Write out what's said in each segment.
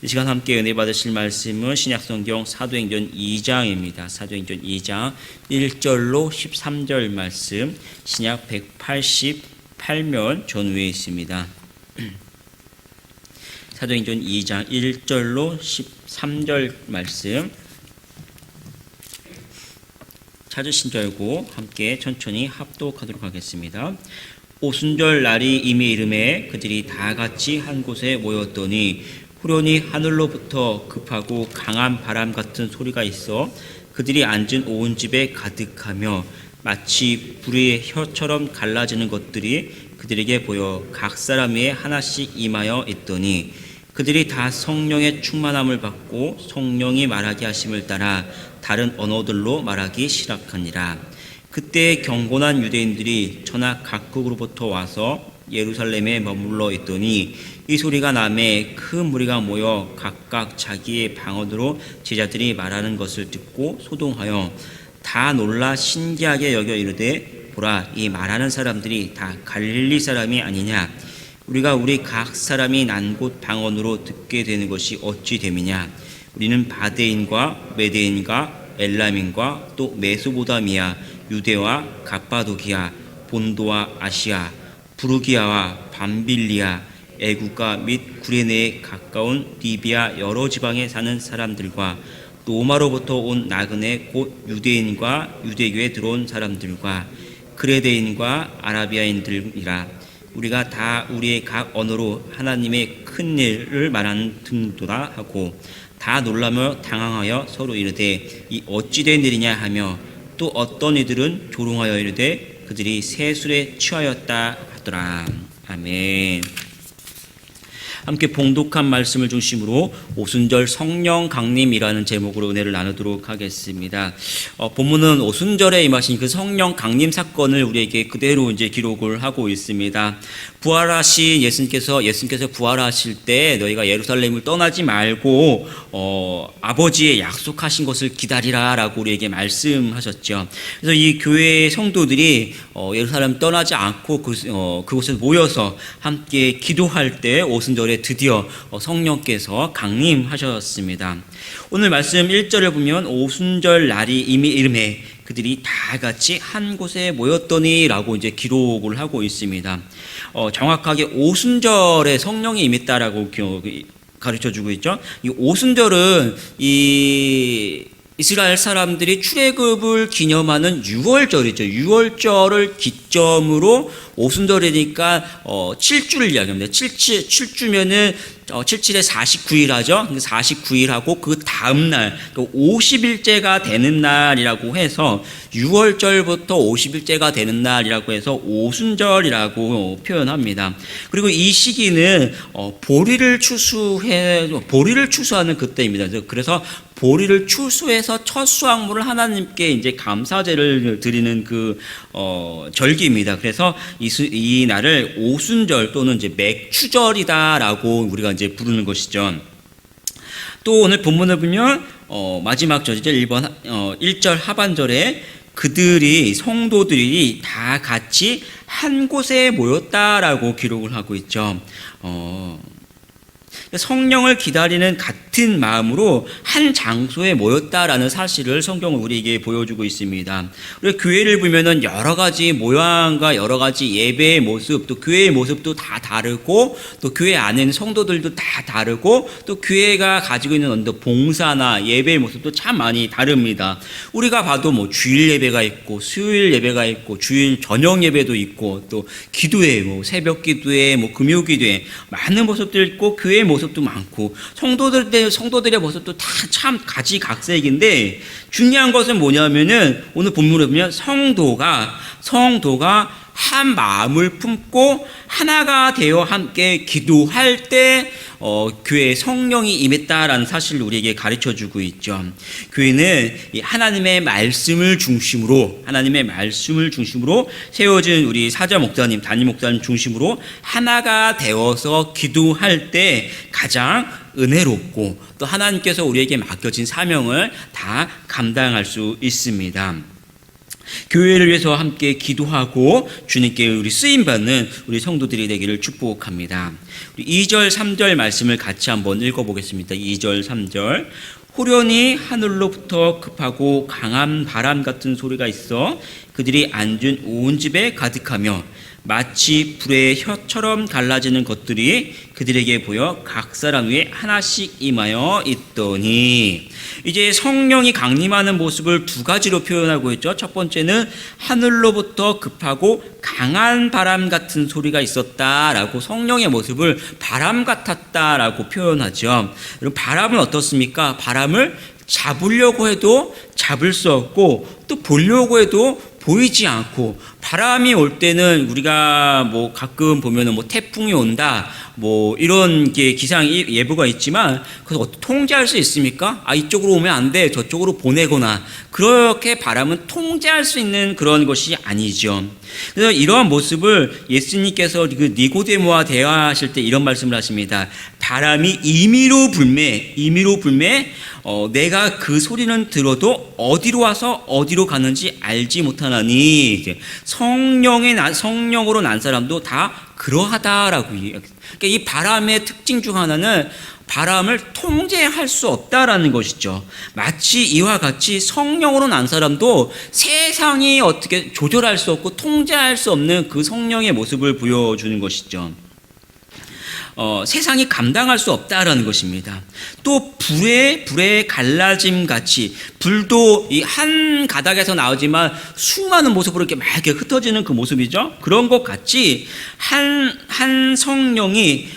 이 시간 함께 은혜 받으실 말씀은 신약성경 사도행전 2장입니다. 사도행전 2장 1절로 13절 말씀, 신약 188면 전후에 있습니다. 사도행전 2장 1절로 13절 말씀 찾으신 줄 알고 함께 천천히 합독하도록 하겠습니다. 오순절 날이 이미 이름에 그들이 다 같이 한 곳에 모였더니 후련히 하늘로부터 급하고 강한 바람 같은 소리가 있어 그들이 앉은 온 집에 가득하며 마치 불의 혀처럼 갈라지는 것들이 그들에게 보여 각 사람 위에 하나씩 임하여 있더니 그들이 다 성령의 충만함을 받고 성령이 말하게 하심을 따라 다른 언어들로 말하기 시작하니라. 그때 경건한 유대인들이 천하 각국으로부터 와서 예루살렘에 머물러 있더니 이 소리가 나매 큰 무리가 모여 각각 자기의 방언으로 제자들이 말하는 것을 듣고 소동하여 다 놀라 신기하게 여겨 이르되 보라, 이 말하는 사람들이 다 갈릴리 사람이 아니냐? 우리가 우리 각 사람이 난 곳 방언으로 듣게 되는 것이 어찌 됨이냐? 우리는 바데인과 메데인과 엘람인과 또 메소보다미아, 유대와 갑바도기아, 본도와 아시아, 부르기아와 밤빌리아, 애국가 및 구레네에 가까운 리비아 여러 지방에 사는 사람들과 로마로부터 온 나그네 곧 유대인과 유대교에 들어온 사람들과 그레데인과 아라비아인들이라. 우리가 다 우리의 각 언어로 하나님의 큰 일을 말하는 등도다 하고 다 놀라며 당황하여 서로 이르되 이 어찌 된 일이냐 하며 또 어떤 이들은 조롱하여 이르되 그들이 새 술에 취하였다 하더라. 아멘. 함께 봉독한 말씀을 중심으로 오순절 성령 강림이라는 제목으로 은혜를 나누도록 하겠습니다. 본문은 오순절에 임하신 그 성령 강림 사건을 우리에게 그대로 이제 기록을 하고 있습니다. 부활하신 예수님께서 부활하실 때 너희가 예루살렘을 떠나지 말고 아버지의 약속하신 것을 기다리라라고 우리에게 말씀하셨죠. 그래서 이 교회의 성도들이 예루살렘 떠나지 않고 그곳에 모여서 함께 기도할 때 오순절에 드디어 성령께서 강림하셨습니다. 오늘 말씀 1절에 보면 오순절 날이 이미 이름에 그들이 다 같이 한 곳에 모였더니 라고 이제 기록을 하고 있습니다. 정확하게 오순절에 성령이 임했다라고 가르쳐 주고 있죠. 이 오순절은 이스라엘 사람들이 출애굽을 기념하는 6월절이죠. 6월절을 기점으로 오순절이니까 7주를 이야기합니다. 7주면은 77에 49일 하죠. 49일하고 그 다음 날 50일째가 되는 날이라고 해서 6월절부터 50일째가 되는 날이라고 해서 오순절이라고 표현합니다. 그리고 이 시기는 보리를 추수하는 그때입니다. 그래서 보리를 추수해서 첫 수확물을 하나님께 이제 감사제를 드리는 그 절기입니다. 그래서 이 날을 오순절 또는 이제 맥추절이다라고 우리가 이제 부르는 것이죠. 또 오늘 본문을 보면 마지막 절이죠. 1절 하반절에 성도들이 다 같이 한 곳에 모였다라고 기록을 하고 있죠. 성령을 기다리는 같은 마음으로 한 장소에 모였다라는 사실을 성경은 우리에게 보여주고 있습니다. 우리 교회를 보면은 여러 가지 모양과 여러 가지 예배의 모습, 또 교회의 모습도 다 다르고, 또 교회 안에는 성도들도 다 다르고, 또 교회가 가지고 있는 어떤 봉사나 예배의 모습도 참 많이 다릅니다. 우리가 봐도 뭐 주일 예배가 있고, 수요일 예배가 있고, 주일 저녁 예배도 있고, 또 기도회, 뭐 새벽 기도회, 뭐 금요 기도회 많은 모습들 있고, 교회의 모습도 많고 성도들의 모습도 다 참 가지각색인데 중요한 것은 뭐냐면은 오늘 본문을 보면 성도가 한 마음을 품고 하나가 되어 함께 기도할 때 교회에 성령이 임했다라는 사실을 우리에게 가르쳐주고 있죠. 교회는 하나님의 말씀을 중심으로 세워진 우리 사자 목사님, 담임 목사님 중심으로 하나가 되어서 기도할 때 가장 은혜롭고 또 하나님께서 우리에게 맡겨진 사명을 다 감당할 수 있습니다. 교회를 위해서 함께 기도하고 주님께 우리 쓰임받는 우리 성도들이 되기를 축복합니다. 2절 3절 말씀을 같이 한번 읽어보겠습니다. 2절 3절. 호련히 하늘로부터 급하고 강한 바람 같은 소리가 있어 그들이 앉은 온 집에 가득하며 마치 불의 혀처럼 갈라지는 것들이 그들에게 보여 각 사람 위에 하나씩 임하여 있더니, 이제 성령이 강림하는 모습을 두 가지로 표현하고 있죠. 첫 번째는 하늘로부터 급하고 강한 바람 같은 소리가 있었다라고 성령의 모습을 바람 같았다라고 표현하죠. 여러분, 바람은 어떻습니까? 바람을 잡으려고 해도 잡을 수 없고 또 보려고 해도 보이지 않고, 바람이 올 때는 우리가 뭐 가끔 보면은 뭐 태풍이 온다 뭐 이런 게 기상 예보가 있지만 그래서 어떻게 통제할 수 있습니까? 아, 이쪽으로 오면 안 돼, 저쪽으로 보내거나, 그렇게 바람은 통제할 수 있는 그런 것이 아니죠. 그래서 이러한 모습을 예수님께서 그 니고데모와 대화하실 때 이런 말씀을 하십니다. 바람이 임의로 불매 내가 그 소리는 들어도 어디로 와서 어디로 가는지 알지 못하나니, 성령으로 난 사람도 다 그러하다라고. 그러니까 이 바람의 특징 중 하나는 바람을 통제할 수 없다라는 것이죠. 마치 이와 같이 성령으로 난 사람도 세상이 어떻게 조절할 수 없고 통제할 수 없는 그 성령의 모습을 보여주는 것이죠. 세상이 감당할 수 없다라는 것입니다. 또 불의 갈라짐 같이, 불도 이 한 가닥에서 나오지만 수많은 모습으로 이렇게 막 이렇게 흩어지는 그 모습이죠. 그런 것 같이 한 성령이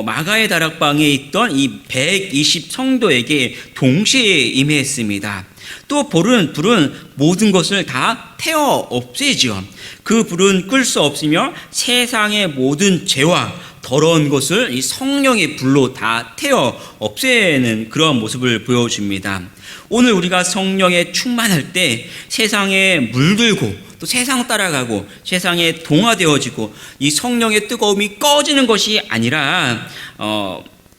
마가의 다락방에 있던 이 120 성도에게 동시에 임했습니다. 또 불은 모든 것을 다 태워 없애죠. 그 불은 끌 수 없으며 세상의 모든 죄와 더러운 것을 이 성령의 불로 다 태워 없애는 그런 모습을 보여줍니다. 오늘 우리가 성령에 충만할 때 세상에 물들고 또 세상 따라가고 세상에 동화되어지고 이 성령의 뜨거움이 꺼지는 것이 아니라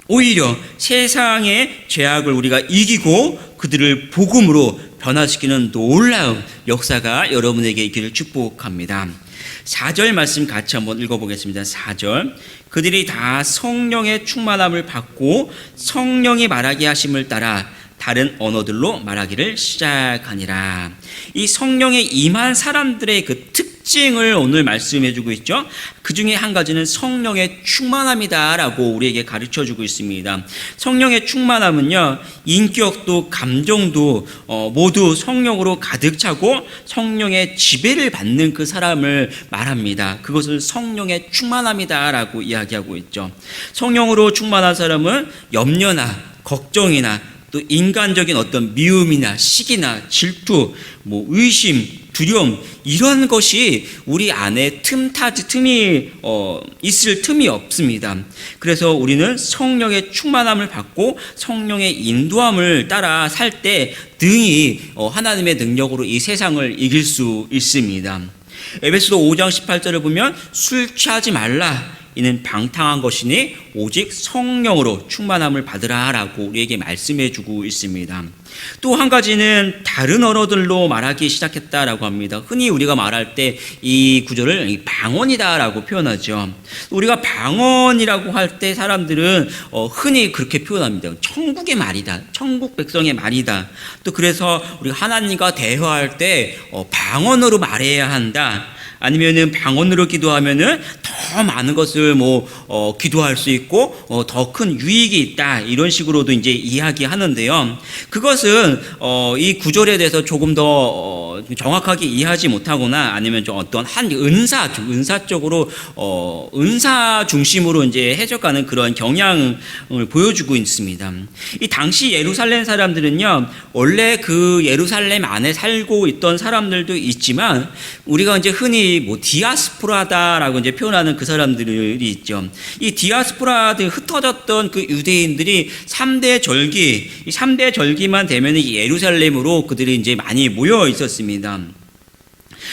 오히려 세상의 죄악을 우리가 이기고 그들을 복음으로 변화시키는 놀라운 역사가 여러분에게 있기를 축복합니다. 4절 말씀 같이 한번 읽어보겠습니다. 4절. 그들이 다 성령의 충만함을 받고 성령이 말하게 하심을 따라 다른 언어들로 말하기를 시작하니라. 이 성령에 임한 사람들의 그 특징을 오늘 말씀해주고 있죠. 그 중에 한 가지는 성령의 충만함이다라고 우리에게 가르쳐주고 있습니다. 성령의 충만함은요, 인격도 감정도 모두 성령으로 가득 차고 성령의 지배를 받는 그 사람을 말합니다. 그것을 성령의 충만함이다라고 이야기하고 있죠. 성령으로 충만한 사람은 염려나 걱정이나 또 인간적인 어떤 미움이나 시기나 질투, 뭐 의심, 두려움, 이런 것이 우리 안에 틈이 있을 틈이 없습니다. 그래서 우리는 성령의 충만함을 받고 성령의 인도함을 따라 살 때 능히 하나님의 능력으로 이 세상을 이길 수 있습니다. 에베소서 5장 18절을 보면 술 취하지 말라. 이는 방탕한 것이니 오직 성령으로 충만함을 받으라 라고 우리에게 말씀해 주고 있습니다. 또 한 가지는 다른 언어들로 말하기 시작했다라고 합니다. 흔히 우리가 말할 때 이 구절을 방언이다라고 표현하죠. 우리가 방언이라고 할 때 사람들은 흔히 그렇게 표현합니다. 천국의 말이다, 천국 백성의 말이다. 또 그래서 우리 하나님과 대화할 때 방언으로 말해야 한다. 아니면은 방언으로 기도하면은 더 많은 것을 기도할 수 있고 더 큰 유익이 있다, 이런 식으로도 이제 이야기하는데요. 그것은 이 구절에 대해서 조금 더 정확하게 이해하지 못하거나 아니면 좀 어떤 한 은사 쪽으로 은사 중심으로 이제 해석하는 그런 경향을 보여주고 있습니다. 이 당시 예루살렘 사람들은요, 원래 그 예루살렘 안에 살고 있던 사람들도 있지만 우리가 이제 흔히 디아스포라다라고 이제 표현하는 그 사람들이 있죠. 이 디아스포라들 흩어졌던 그 유대인들이 3대 절기, 이 3대 절기만 되면 예루살렘으로 그들이 이제 많이 모여 있었습니다.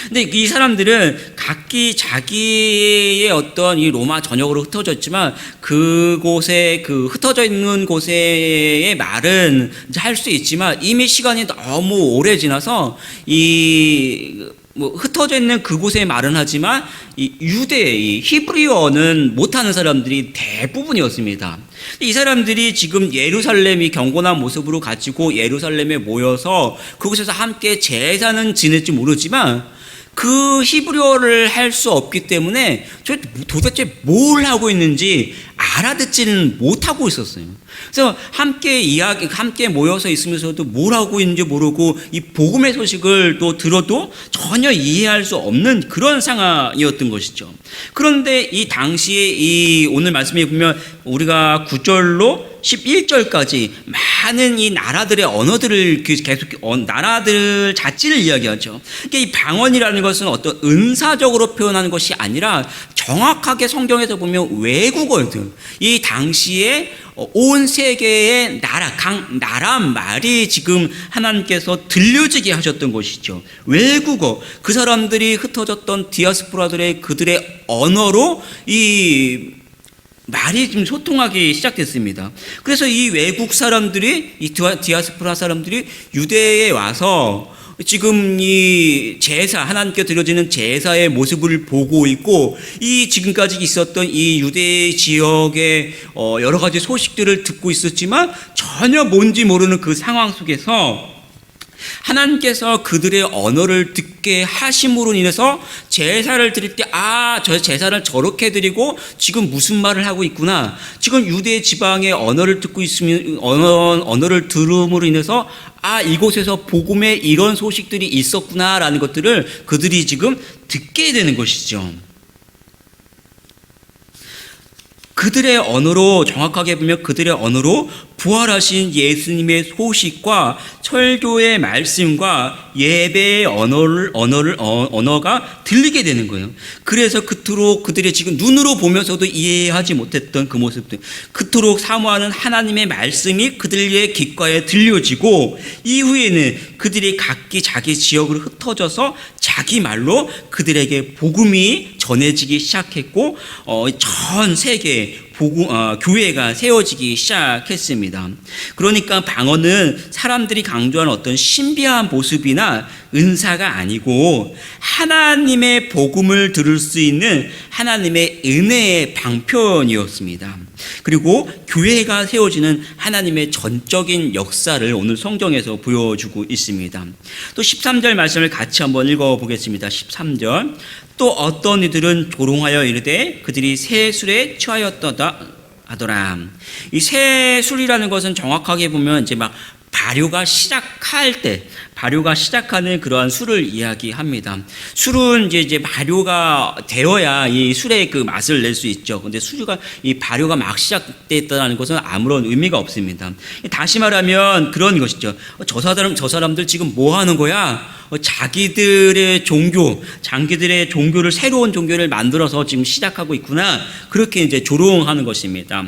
근데 이 사람들은 각기 자기의 어떤 이 로마 전역으로 흩어졌지만 그곳에 그 흩어져 있는 곳의 말은 할 수 있지만 이미 시간이 너무 오래 지나서 이 뭐 흩어져 있는 그곳에 말은 하지만 이 유대, 이 히브리어는 못하는 사람들이 대부분이었습니다. 이 사람들이 지금 예루살렘이 경건한 모습으로 가지고 예루살렘에 모여서 그곳에서 함께 제사는 지낼지 모르지만 그 히브리어를 할 수 없기 때문에 도대체 뭘 하고 있는지 알아듣지는 못하고 있었어요. 그래서 함께 모여서 있으면서도 뭘 하고 있는지 모르고 이 복음의 소식을 또 들어도 전혀 이해할 수 없는 그런 상황이었던 것이죠. 그런데 이 당시에 이 오늘 말씀에 보면 우리가 9절로 11절까지 많은 이 나라들의 언어들을 계속 나라들 자체를 이야기하죠. 그러니까 이 방언이라는 것은 어떤 은사적으로 표현하는 것이 아니라 정확하게 성경에서 보면 외국어들, 이 당시에 온 세계의 나라 말이 지금 하나님께서 들려지게 하셨던 것이죠. 외국어, 그 사람들이 흩어졌던 디아스포라들의 그들의 언어로 이 말이 좀 소통하기 시작됐습니다. 그래서 이 외국 사람들이, 이 디아스포라 사람들이 유대에 와서 지금 이 제사, 하나님께 드려지는 제사의 모습을 보고 있고, 이 지금까지 있었던 이 유대 지역의 여러 가지 소식들을 듣고 있었지만 전혀 뭔지 모르는 그 상황 속에서 하나님께서 그들의 언어를 듣게 하심으로 인해서 제사를 드릴 때, 저 제사를 저렇게 드리고 지금 무슨 말을 하고 있구나. 지금 유대 지방의 언어를 듣고 있으면, 언어를 들음으로 인해서 이곳에서 복음의 이런 소식들이 있었구나라는 것들을 그들이 지금 듣게 되는 것이죠. 그들의 언어로, 정확하게 보면 그들의 언어로 부활하신 예수님의 소식과 설교의 말씀과 예배의 언어가 들리게 되는 거예요. 그래서 그토록 그들이 지금 눈으로 보면서도 이해하지 못했던 그 모습들, 그토록 사모하는 하나님의 말씀이 그들의 귓가에 들려지고, 이후에는 그들이 각기 자기 지역으로 흩어져서 자기 말로 그들에게 복음이 전해지기 시작했고, 전 세계에 교회가 세워지기 시작했습니다. 그러니까 방언은 사람들이 강조하는 어떤 신비한 모습이나 은사가 아니고 하나님의 복음을 들을 수 있는 하나님의 은혜의 방편이었습니다. 그리고 교회가 세워지는 하나님의 전적인 역사를 오늘 성경에서 보여주고 있습니다. 또 13절 말씀을 같이 한번 읽어보겠습니다. 13절. 또 어떤 이들은 조롱하여 이르되 그들이 새 술에 취하였도다 하더라. 이 새 술이라는 것은 정확하게 보면 이제 막 발효가 시작하는 그러한 술을 이야기합니다. 술은 이제 발효가 되어야 이 술의 그 맛을 낼 수 있죠. 근데 이 발효가 막 시작됐다는 것은 아무런 의미가 없습니다. 다시 말하면 그런 것이죠. 저 사람들 지금 뭐 하는 거야? 자기들의 종교를, 새로운 종교를 만들어서 지금 시작하고 있구나. 그렇게 이제 조롱하는 것입니다.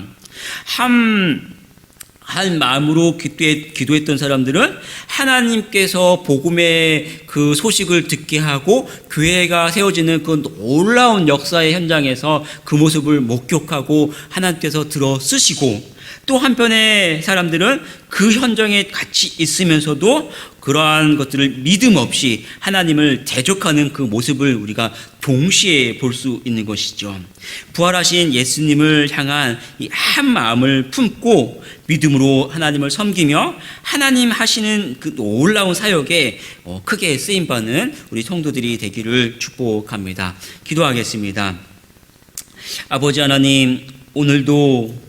한 마음으로 기도했던 사람들은 하나님께서 복음의 그 소식을 듣게 하고 교회가 세워지는 그 놀라운 역사의 현장에서 그 모습을 목격하고 하나님께서 들어 쓰시고, 또 한편의 사람들은 그 현장에 같이 있으면서도 그러한 것들을 믿음 없이 하나님을 대적하는 그 모습을 우리가 동시에 볼 수 있는 것이죠. 부활하신 예수님을 향한 이 한 마음을 품고 믿음으로 하나님을 섬기며 하나님 하시는 그 놀라운 사역에 크게 쓰임받는 우리 성도들이 되기를 축복합니다. 기도하겠습니다. 아버지 하나님, 오늘도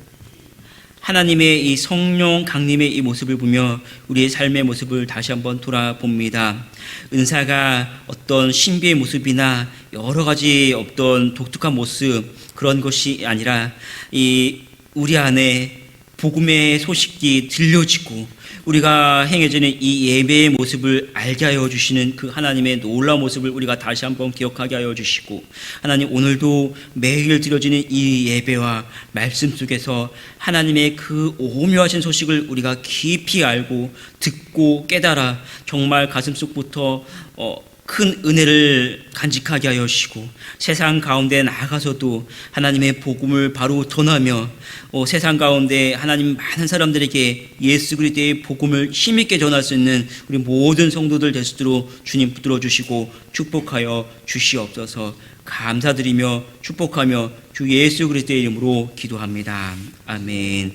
하나님의 이 성령 강림의 이 모습을 보며 우리의 삶의 모습을 다시 한번 돌아봅니다. 은사가 어떤 신비의 모습이나 여러 가지 어떤 독특한 모습, 그런 것이 아니라 우리 안에 복음의 소식이 들려지고 우리가 행해지는 이 예배의 모습을 알게 하여 주시는 그 하나님의 놀라운 모습을 우리가 다시 한번 기억하게 하여 주시고, 하나님 오늘도 매일 드려지는 이 예배와 말씀 속에서 하나님의 그 오묘하신 소식을 우리가 깊이 알고 듣고 깨달아 정말 가슴속부터 큰 은혜를 간직하게 하여 주시고 세상 가운데 나가서도 하나님의 복음을 바로 전하며 세상 가운데 하나님 많은 사람들에게 예수 그리스도의 복음을 힘있게 전할 수 있는 우리 모든 성도들 될 수 있도록 주님 붙들어 주시고 축복하여 주시옵소서. 감사드리며 축복하며 주 예수 그리스도의 이름으로 기도합니다. 아멘.